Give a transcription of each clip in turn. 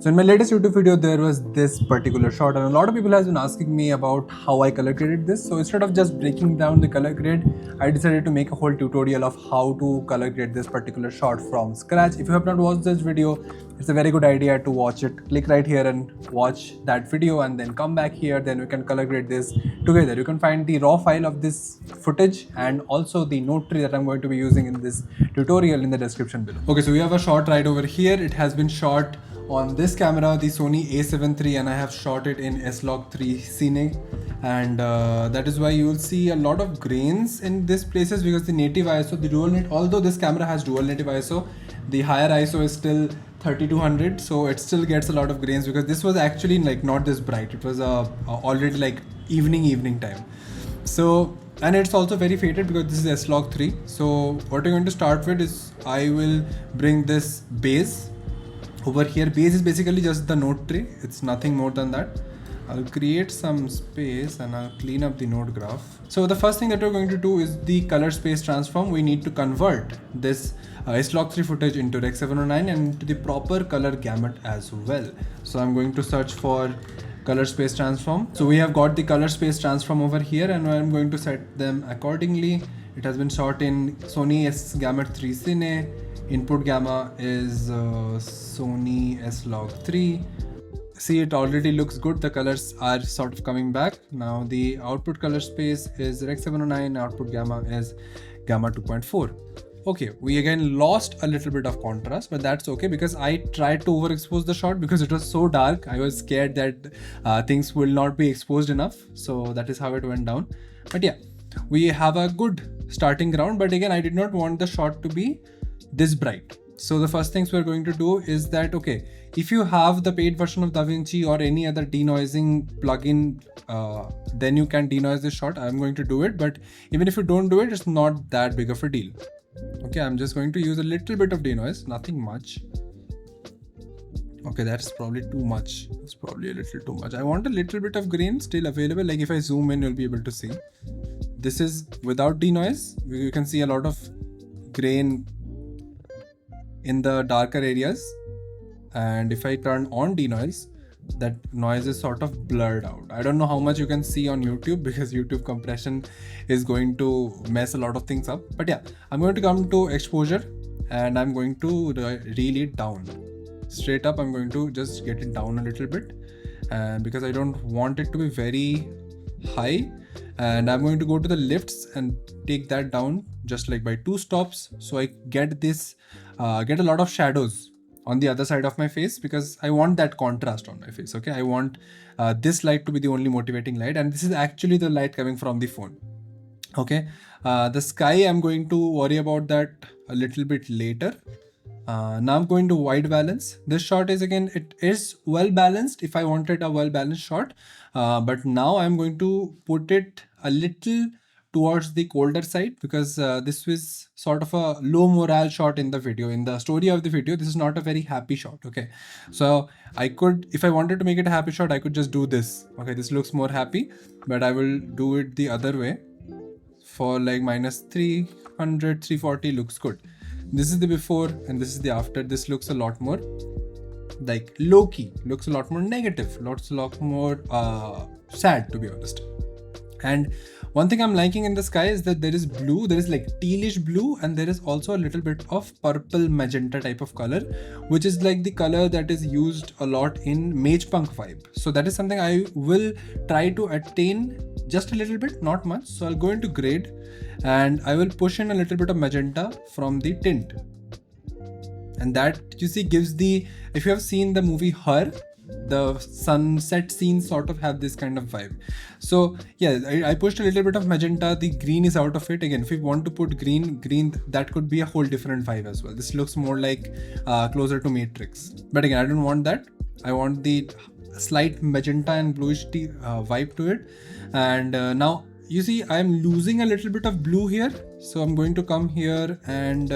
So in my latest YouTube video, there was this particular shot, and a lot of people has been asking me about how I color graded this. So instead of just breaking down the color grade, I decided to make a whole tutorial of how to color grade this particular shot from scratch. If you have not watched this video, it's a very good idea to watch it. Click right here and watch that video and then come back here. Then we can color grade this together. You can find the raw file of this footage and also the note tree that I'm going to be using in this tutorial in the description below. Okay, so we have a shot right over here. It has been shot on this camera, the Sony A7 III, and I have shot it in S-Log3 Cine, and that is why you will see a lot of grains in these places because the native ISO, the dual net, although this camera has dual native ISO, the higher ISO is still 3200, so it still gets a lot of grains because this was actually like not this bright. It was already like evening time. So, and it's also very faded because this is S-Log3. So what I'm going to start with is I will bring this base over here. Base is basically just the node tree. It's nothing more than that. I'll create some space and I'll clean up the node graph. So the first thing that we're going to do is the color space transform. We need to convert this S-Log3 footage into Rec 709 and into the proper color gamut as well. So I'm going to search for color space transform. So we have got the color space transform over here, and I'm going to set them accordingly. It has been shot in Sony S Gamut 3 Cine. Input gamma is Sony S-Log3. See, it already looks good. The colors are sort of coming back. Now the output color space is Rec 709, output gamma is gamma 2.4. Okay, we again lost a little bit of contrast, but that's okay because I tried to overexpose the shot because it was so dark. I was scared that things will not be exposed enough. So that is how it went down. But yeah, we have a good starting ground. But again, I did not want the shot to be this bright. So the first things we're going to do is that, okay, if you have the paid version of Davinci or any other denoising plugin, then you can denoise this shot. I'm going to do it, but even if you don't do it, it's not that big of a deal. Okay, I'm just going to use a little bit of denoise, nothing much. Okay, that's probably too much. It's probably a little too much. I want a little bit of grain still available. Like if I zoom in, you'll be able to see. This is without denoise. You can see a lot of grain in the darker areas, and if I turn on denoise, that noise is sort of blurred out. I don't know how much you can see on YouTube because YouTube compression is going to mess a lot of things up. But yeah, I'm going to come to exposure and I'm going to reel it down. Straight up, I'm going to just get it down a little bit, and because I don't want it to be very high, and I'm going to go to the lifts and take that down just like by 2 stops, so I get this get a lot of shadows on the other side of my face because I want that contrast on my face. Okay, I want this light to be the only motivating light, and this is actually the light coming from the phone. Okay, the sky, I'm going to worry about that a little bit later. Now I'm going to white balance. This shot is, again, it is well balanced if I wanted a well balanced shot, but now I'm going to put it a little towards the colder side because this was sort of a low morale shot in the video. In the story of the video, this is not a very happy shot. Okay, so I could, if I wanted to make it a happy shot, I could just do this. Okay, this looks more happy, but I will do it the other way. For like minus 300, 340 looks good. This is the before and this is the after. This looks a lot more like low-key, looks a lot more negative, looks a lot more sad, to be honest. And one thing I'm liking in the sky is that there is blue, there is like tealish blue, and there is also a little bit of purple magenta type of color, which is like the color that is used a lot in mage punk vibe. So that is something I will try to attain just a little bit, not much. So I'll go into grade and I will push in a little bit of magenta from the tint. And that, you see, gives the, if you have seen the movie Her, the sunset scenes sort of have this kind of vibe. So yeah, I pushed a little bit of magenta. The green is out of it. Again, if we want to put green, that could be a whole different vibe as well. This looks more like closer to Matrix. But again, I don't want that. I want the slight magenta and bluish vibe to it. And now you see I'm losing a little bit of blue here. So I'm going to come here and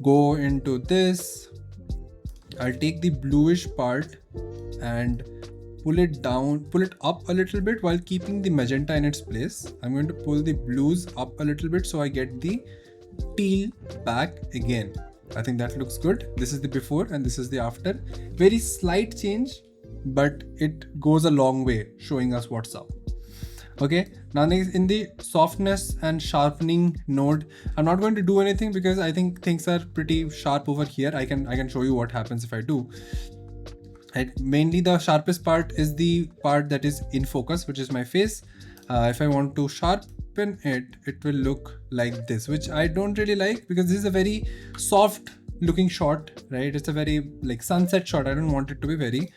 go into this. I'll take the bluish part and pull it down, pull it up a little bit while keeping the magenta in its place. I'm going to pull the blues up a little bit so I get the teal back again. I think that looks good. This is the before and this is the after. Very slight change, but it goes a long way showing us what's up. Okay, now in the softness and sharpening node, I'm not going to do anything because I think things are pretty sharp over here. I can show you what happens if I do. Right, mainly the sharpest part is the part that is in focus, which is my face. If I want to sharpen it, it will look like this, which I don't really like because this is a very soft looking shot, right? It's a very like sunset shot. I don't want it to be very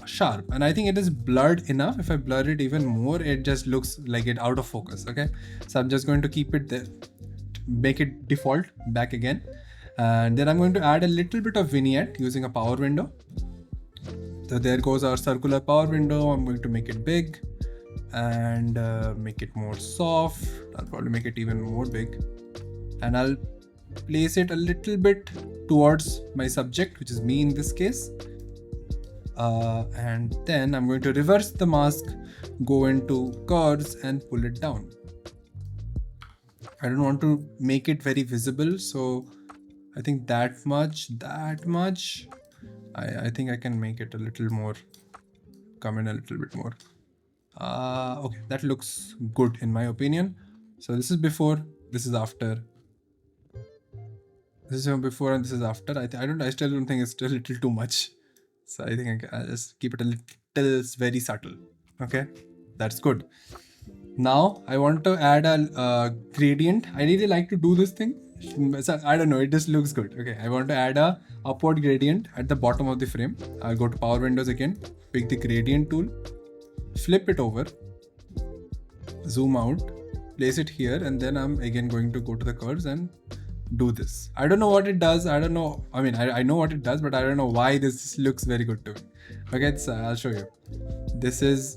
sharp, and I think it is blurred enough. If I blur it even more, it just looks like it out of focus. Okay, so I'm just going to keep it there, make it default back again, and then I'm going to add a little bit of vignette using a power window. So there goes our circular power window. I'm going to make it big and make it more soft. I'll probably make it even more big, and I'll place it a little bit towards my subject, which is me in this case. And then I'm going to reverse the mask, go into curves and pull it down. I don't want to make it very visible, so I think that much. I think I can make it a little more, come in a little bit more. Okay, that looks good in my opinion. So this is before, this is after. This is before and this is after. I still don't think it's still a little too much. So I think I'll just keep it a little very subtle. Okay, that's good. Now I want to add a gradient. I really like to do this thing. So I don't know, it just looks good. Okay, I want to add a upward gradient at the bottom of the frame. I'll go to power windows again, pick the gradient tool, flip it over, zoom out, place it here, and then I'm again going to go to the curves and do this. I don't know what it does. I don't know. I mean, I know what it does, but I don't know why this looks very good to me. Okay, so I'll show you. This is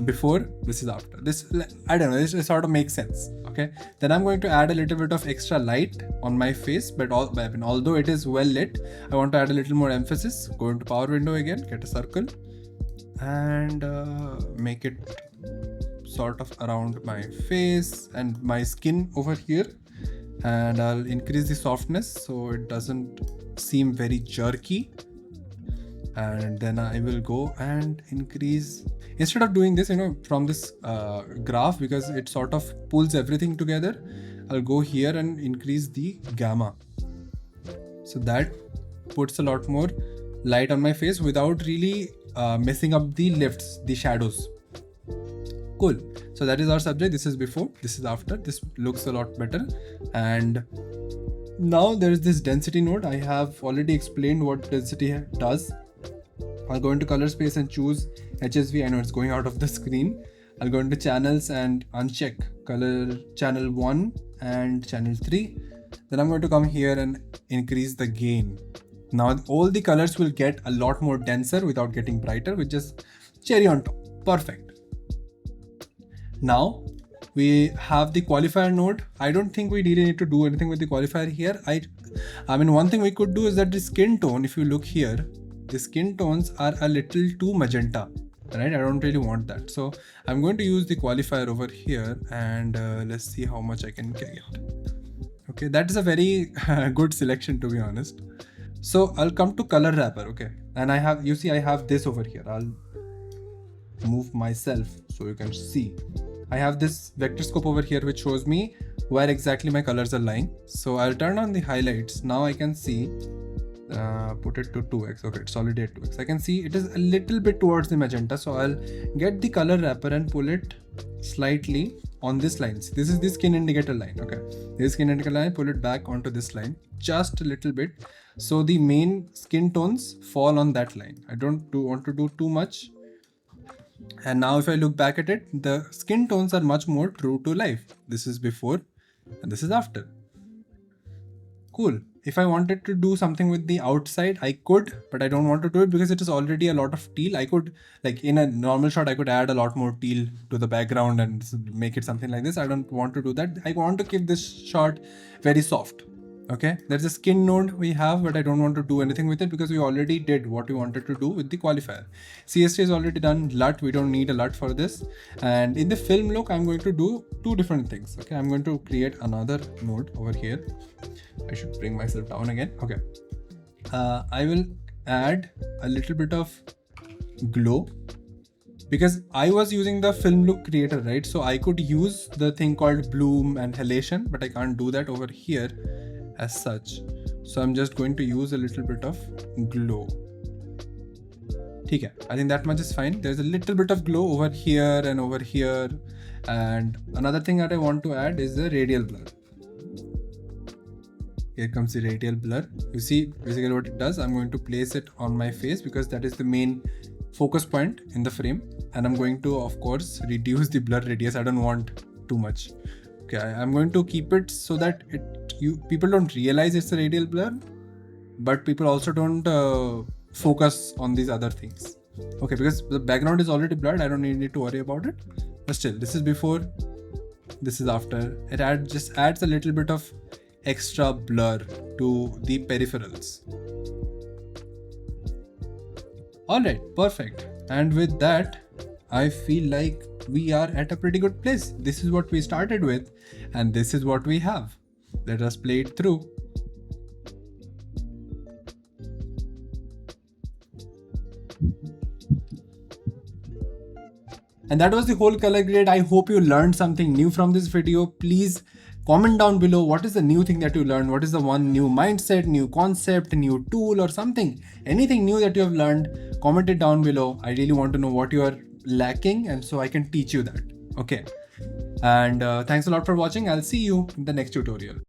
before, this is after. This, I don't know, this sort of makes sense. Okay, then I'm going to add a little bit of extra light on my face, but although it is well lit, I want to add a little more emphasis. Go into power window again, get a circle, and make it sort of around my face and my skin over here. And I'll increase the softness so it doesn't seem very jerky. And then I will go and increase, instead of doing this, from this graph, because it sort of pulls everything together, I'll go here and increase the gamma. So that puts a lot more light on my face without really messing up the lifts, the shadows. Cool. So that is our subject. This is before, this is after. This looks a lot better. And now there is this density node. I have already explained what density does. I'll go into color space and choose HSV. I know it's going out of the screen. I'll go into channels and uncheck color channel 1 and channel 3. Then I'm going to come here and increase the gain. Now all the colors will get a lot more denser without getting brighter, which is cherry on top. Perfect. Now we have the qualifier node. I don't think we really need to do anything with the qualifier here. I mean, one thing we could do is that the skin tone, if you look here, the skin tones are a little too magenta, right? I don't really want that. So I'm going to use the qualifier over here, and let's see how much I can get. Okay, that is a very good selection, to be honest. So I'll come to color wrapper. Okay, and I have this over here. I'll move myself so you can see. I have this vector scope over here which shows me where exactly my colors are lying. So I'll turn on the highlights. Now I can see, put it to 2x. Okay, it's already at 2x. I can see it is a little bit towards the magenta. So I'll get the color wrapper and pull it slightly on this line. This is the skin indicator line. Okay, this skin indicator line, pull it back onto this line just a little bit. So the main skin tones fall on that line. I don't want to do too much. And now if I look back at it, the skin tones are much more true to life. This is before and this is after. Cool. If I wanted to do something with the outside, I could, but I don't want to do it because it is already a lot of teal. I could, like in a normal shot, I could add a lot more teal to the background and make it something like this. I don't want to do that. I want to keep this shot very soft. Okay, there's a skin node we have, but I don't want to do anything with it because we already did what we wanted to do with the qualifier. CST is already done. LUT, we don't need a LUT for this. And in the film look, I'm going to do two different things. Okay, I'm going to create another node over here. I should bring myself down again. Okay, I will add a little bit of glow because I was using the film look creator, right? So I could use the thing called bloom and halation, but I can't do that over here as such. So I'm just going to use a little bit of glow. Okay, I think that much is fine. There's a little bit of glow over here and over here. And another thing that I want to add is the radial blur. Here comes the radial blur. You see basically what it does. I'm going to place it on my face because that is the main focus point in the frame. And I'm going to, of course, reduce the blur radius. I don't want too much. Okay, I'm going to keep it so that people don't realize it's a radial blur, but people also don't focus on these other things. Okay, because the background is already blurred, I don't need to worry about it. But still, this is before, this is after. It just adds a little bit of extra blur to the peripherals. All right, perfect. And with that, I feel like we are at a pretty good place. This is what we started with, and this is what we have. Let us play it through. And that was the whole color grade. I hope you learned something new from this video. Please comment down below what is the new thing that you learned. What is the one new mindset, new concept, new tool or something. Anything new that you have learned, comment it down below. I really want to know what you are lacking and so I can teach you that. Okay. And thanks a lot for watching. I'll see you in the next tutorial.